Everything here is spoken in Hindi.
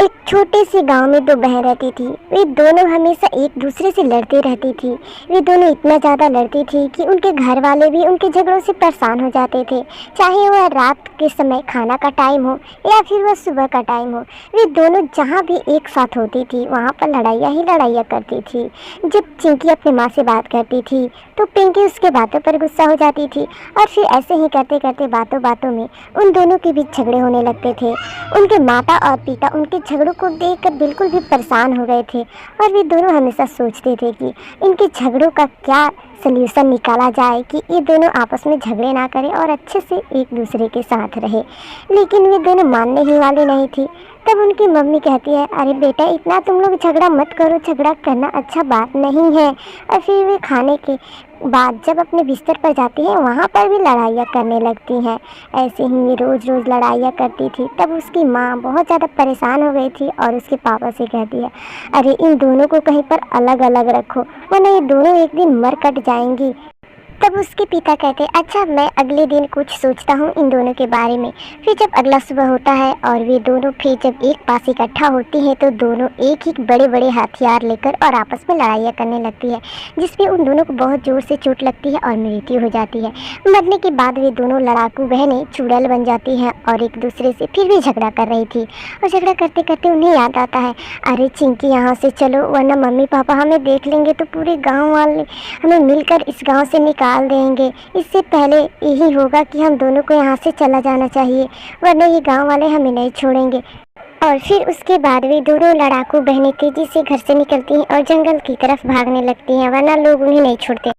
एक छोटे से गांव में दो बहन रहती थी। वे दोनों हमेशा एक दूसरे से लड़ती रहती थी। वे दोनों इतना ज़्यादा लड़ती थी कि उनके घर वाले भी उनके झगड़ों से परेशान हो जाते थे, चाहे वह रात के समय खाना का टाइम हो या फिर वह सुबह का टाइम हो। वे दोनों जहाँ भी एक साथ होती थी वहाँ पर लड़ाइयाँ ही लड़ाइयाँ करती थी। जब चिंकी अपनी माँ से बात करती थी तो पिंकी उसके बातों पर गुस्सा हो जाती थी और फिर ऐसे ही करते करते बातों बातों में उन दोनों के बीच झगड़े होने लगते थे। उनके माता और पिता उनके झगड़ों को देखकर बिल्कुल भी परेशान हो गए थे और वे दोनों हमेशा सोचते थे कि इनके झगड़ों का क्या सल्यूशन निकाला जाए कि ये दोनों आपस में झगड़े ना करें और अच्छे से एक दूसरे के साथ रहे। लेकिन वे दोनों मानने ही वाले नहीं थी। तब उनकी मम्मी कहती है, अरे बेटा, इतना तुम लोग झगड़ा मत करो, झगड़ा करना अच्छा बात नहीं है। और फिर वे खाने के बाद जब अपने बिस्तर पर जाती हैं वहाँ पर भी लड़ाइयाँ करने लगती हैं। ऐसे ही वे रोज़ रोज़ लड़ाइयाँ करती थी। तब उसकी माँ बहुत ज़्यादा परेशान हो गई थी और उसके पापा से कहती है, अरे इन दोनों को कहीं पर अलग अलग रखो वरना ये दोनों एक दिन मर कट जाएंगी। तब उसके पिता कहते, अच्छा मैं अगले दिन कुछ सोचता हूँ इन दोनों के बारे में। फिर जब अगला सुबह होता है और वे दोनों फिर जब एक पास इकट्ठा होती हैं तो दोनों एक ही बड़े बड़े हथियार लेकर और आपस में लड़ाइयाँ करने लगती है, जिसमें उन दोनों को बहुत ज़ोर से चोट लगती है और मृत्यु हो जाती है। मरने के बाद वे दोनों लड़ाकू बहनें चुड़ैल बन जाती हैं और एक दूसरे से फिर भी झगड़ा कर रही थी। और झगड़ा करते करते उन्हें याद आता है, अरे चिंकी यहाँ से चलो वरना मम्मी पापा हमें देख लेंगे तो पूरे गाँव वाले हमें मिलकर इस गाँव से निकाल देंगे। इससे पहले यही होगा कि हम दोनों को यहाँ से चला जाना चाहिए वरना ये गांव वाले हमें नहीं छोड़ेंगे। और फिर उसके बाद वे दोनों लड़ाकू बहनें तेजी से घर से निकलती हैं और जंगल की तरफ भागने लगती हैं वरना लोग उन्हें नहीं छोड़ते।